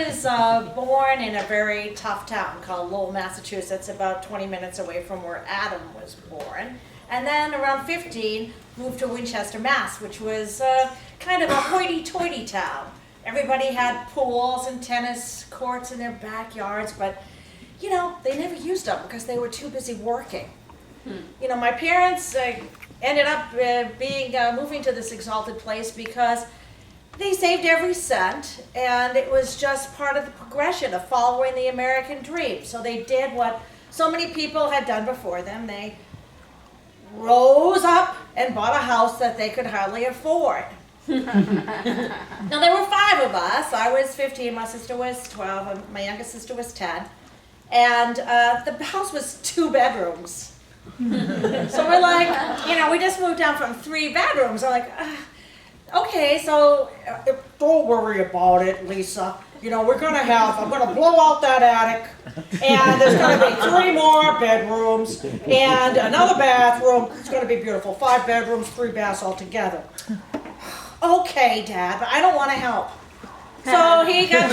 was born in a very tough town called Lowell, Massachusetts, about 20 minutes away from where Adam was born. And then around 15, moved to Winchester, Mass, which was kind of a hoity-toity town. Everybody had pools and tennis courts in their backyards, but, you know, they never used them because they were too busy working. You know, my parents ended up moving to this exalted place because they saved every cent, and it was just part of the progression of following the American dream. So they did what so many people had done before them. They rose up and bought a house that they could hardly afford. Now, there were 5 of us. I was 15, my sister was 12, and my youngest sister was 10. And the house was 2 bedrooms. So we're like, you know, we just moved down from 3 bedrooms. I'm like, okay, so don't worry about it, Lisa. You know, I'm gonna blow out that attic, and there's gonna be 3 more bedrooms, and another bathroom. It's gonna be beautiful. 5 bedrooms, 3 baths altogether. Okay, Dad, but I don't wanna help. So he got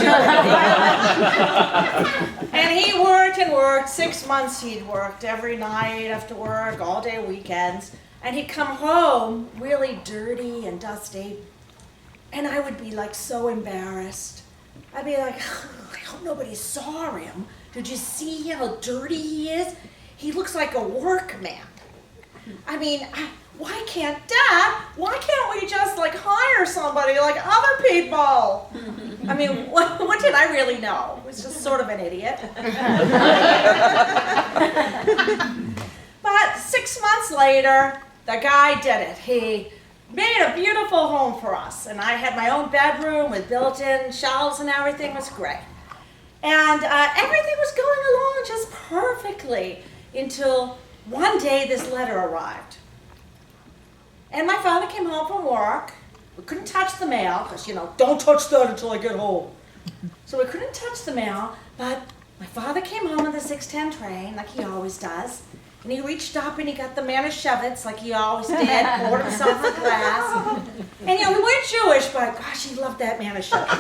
and he worked and worked. 6 months he'd worked every night after work, all day weekends. And he'd come home really dirty and dusty. And I would be like so embarrassed. I'd be like, I hope nobody saw him. Did you see how dirty he is? He looks like a workman. I mean, why can't we just like hire somebody like other people? I mean, what did I really know? I was just sort of an idiot. But 6 months later, the guy did it. He made a beautiful home for us, and I had my own bedroom with built-in shelves and everything. Was great. And everything was going along just perfectly until one day this letter arrived. And my father came home from work. We couldn't touch the mail, because, you know, don't touch that until I get home. So we couldn't touch the mail, but my father came home on the 6:10 train, like he always does. And he reached up and he got the Manischewitz, like he always did, poured himself a glass. And, you know, we weren't Jewish, but gosh, he loved that Manischewitz.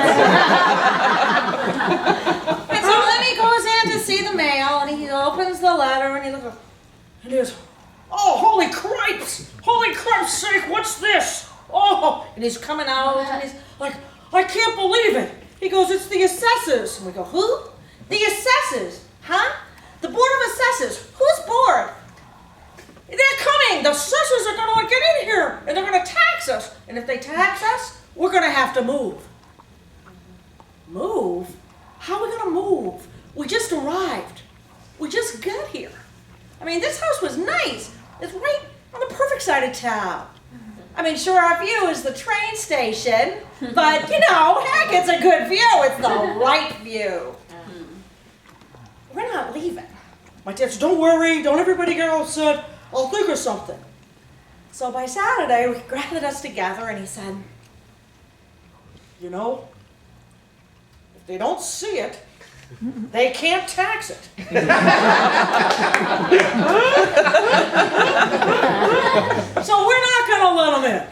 And so then he goes in to see the mail, and he opens the letter, and he looks up, and he goes, oh, holy cripes! Holy cripes sake, what's this? Oh, and he's coming out, and he's like, I can't believe it. He goes, it's the Assessors. And we go, who? The Assessors, huh? The Board of Assessors. Who's board? They're coming. The Assessors are going to get in here, and they're going to tax us. And if they tax us, we're going to have to move. Move? How are we going to move? We just arrived. We just got here. I mean, this house was nice. It's right on the perfect side of town. I mean, sure, our view is the train station, but, you know, heck, it's a good view. It's the right view. We're not leaving. My dad said, don't worry, don't everybody get all upset. I'll think of something. So by Saturday, we gathered us together, and he said, you know, if they don't see it, they can't tax it. So we're not going to let them in.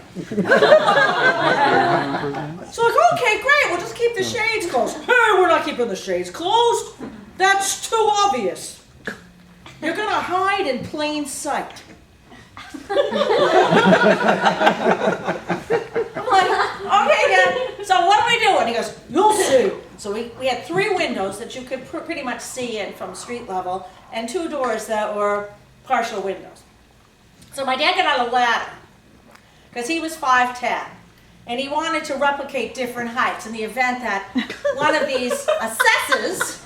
So like, okay, great, we'll just keep the shades closed. Hey, we're not keeping the shades closed. That's too obvious. You're going to hide in plain sight. I'm like, okay, Dad, so what do we do? And he goes, you'll see. So we had 3 windows that you could pretty much see in from street level, and 2 doors that were partial windows. So my dad got out a ladder, because he was 5'10", and he wanted to replicate different heights in the event that one of these assessors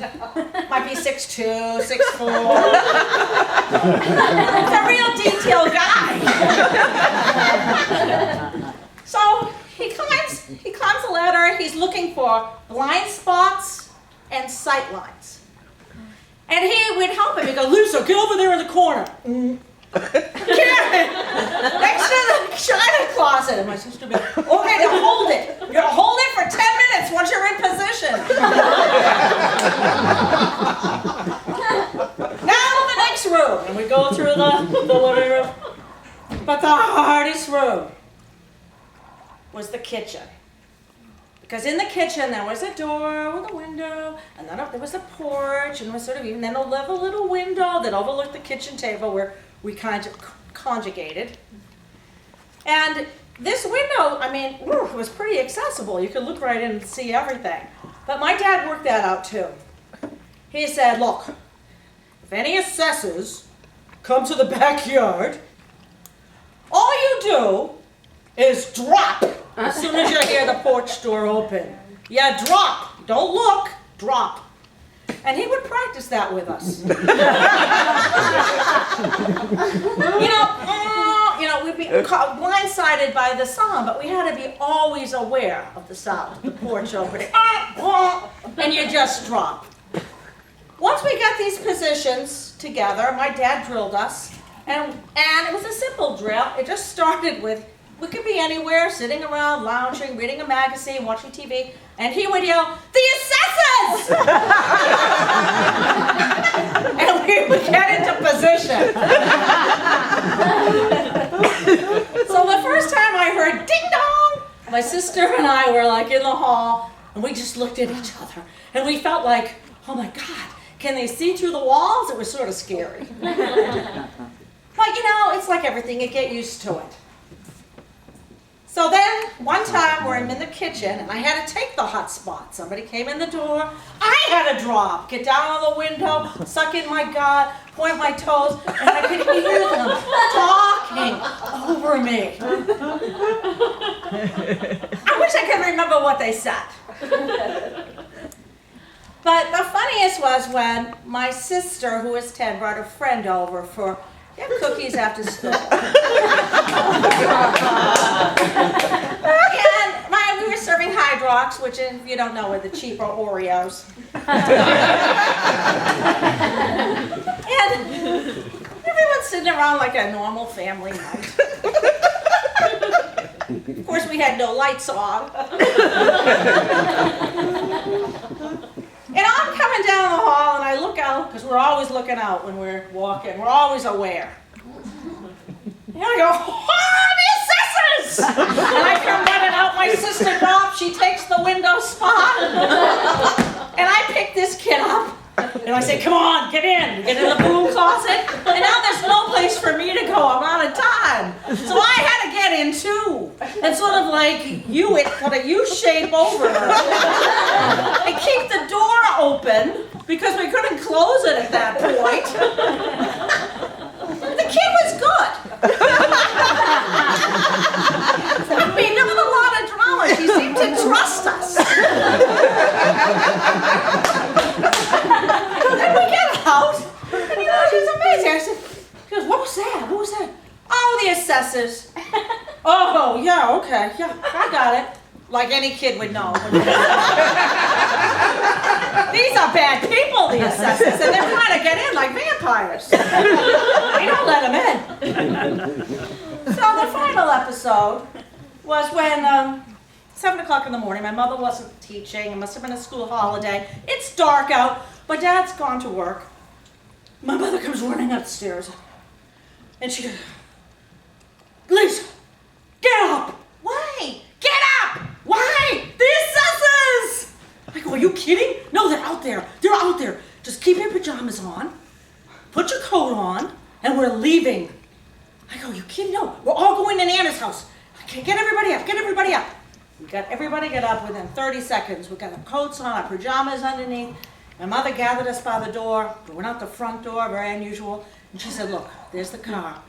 might be 6'2", 6'4". He's a real detailed guy. So he climbs the ladder. He's looking for blind spots and sight lines. And he would help him. He'd go, Lisa, get over there in the corner. Karen, next to the china closet. And my sister would be like, okay, now hold it. You're going to hold it for 10 minutes once you're in position. Now the next room. And we go through the living room. But the hardest room was the kitchen. The Because in the kitchen there was a door with a window, and then there was a porch, and was sort of even then a little window that overlooked the kitchen table where we kind of conjugated. And this window, I mean, it was pretty accessible. You could look right in and see everything. But my dad worked that out too. He said, look, if any assessors come to the backyard, all you do is drop as soon as you hear the porch door open. Yeah, drop. Don't look. Drop. And he would practice that with us. We'd be blindsided by the sound, but we had to be always aware of the sound, the porch opening. And you just drop. Once we got these positions together, my dad drilled us, and it was a simple drill. It just started with, we could be anywhere, sitting around, lounging, reading a magazine, watching TV, and he would yell, "The assessors!" And we would get into position. So the first time I heard ding dong, my sister and I were like in the hall, and we just looked at each other, and we felt like, oh my God, can they see through the walls? It was sort of scary. But it's like everything, you get used to it. So then, one time we're in the kitchen, and I had to take the hot spot. Somebody came in the door, I had to drop, get down on the window, suck in my gut, point my toes, and I could hear them talking over me. I wish I could remember what they said. But the funniest was when my sister, who was 10, brought a friend over for cookies after school. And we were serving Hydrox, which, if you don't know, are the cheaper Oreos. And everyone's sitting around like a normal family night. Of course, we had no lights on. And I'm coming down the hall, and I look out, because we're always looking out when we're walking. We're always aware. And I go, the assessors! And I come running out. My sister drops. She takes the window spot. And I pick this kid up. And I say, come on, get in. We get in the broom closet. And now there's no place for me to go. I'm out of time. So I had to get in too. And sort of like cut a U shape over her. And keep the door open because we couldn't close it at that point. The kid was good. I mean, there was a lot of drama. She seemed to trust us. And we get out, and she was amazing. I said, she goes, what was that? What was that? Oh, the assessors. Oh, yeah, okay, yeah, I got it. Like any kid would know. These are bad people, the assessors, and they're trying to get in like vampires. We don't let them in. So the final episode was when 7 o'clock in the morning, my mother wasn't teaching, it must have been a school holiday. It's dark out, my dad's gone to work. My mother comes running upstairs, and she goes, Lisa, get up! Why? Get up! Why? The assessors! I go, are you kidding? No, they're out there. They're out there. Just keep your pajamas on, put your coat on, and we're leaving. I go, you kidding? No, we're all going to Nana's house. Okay, get everybody up, get everybody up. We got everybody get up within 30 seconds. We got our coats on, our pajamas underneath. My mother gathered us by the door. We went out the front door, very unusual. And she said, look, there's the car.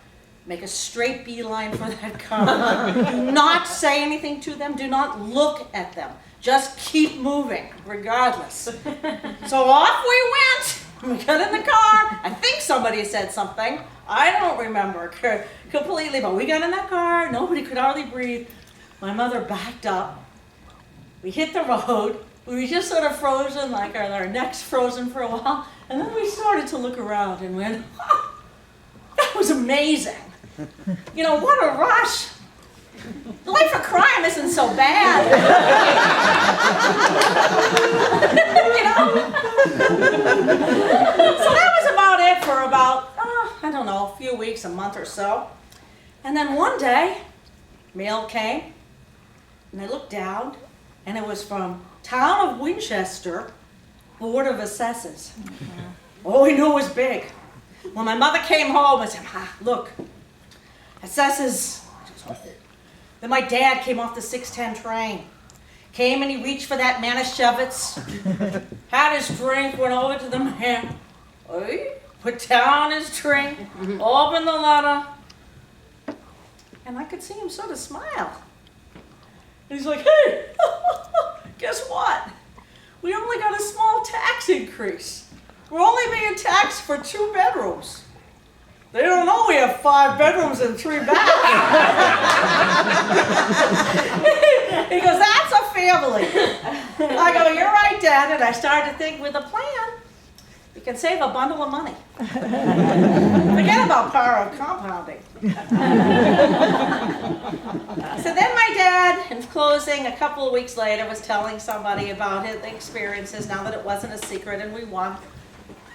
Make a straight beeline for that car. Do not say anything to them. Do not look at them. Just keep moving, regardless. So off we went. We got in the car. I think somebody said something. I don't remember completely, but we got in that car. Nobody could hardly breathe. My mother backed up. We hit the road. We were just sort of frozen, like our necks frozen for a while. And then we started to look around and went, oh, that was amazing. What a rush. Life of crime isn't so bad. So that was about it for about, I don't know, a few weeks, a month or so. And then one day, mail came, and I looked down, And it was from Town of Winchester, Board of Assessors. All we knew was big. When my mother came home, I said, look, Assessors. Then my dad came off the 6:10 train. Came and he reached for that Manischewitz, had his drink, went over to the man, put down his drink, opened the letter, and I could see him sort of smile. And he's like, hey, guess what? We only got a small tax increase. We're only being taxed for 2 bedrooms. They don't know we have 5 bedrooms and 3 baths. He goes, that's a family. I go, you're right, Dad. And I started to think, with a plan, you can save a bundle of money. Forget about power of compounding. So then my dad, in closing, a couple of weeks later, was telling somebody about his experiences now that it wasn't a secret and we won.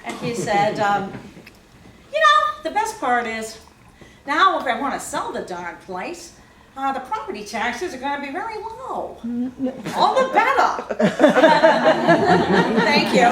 And he said, you know, the best part is, now if I want to sell the darn place, the property taxes are going to be very low. All the better. Thank you.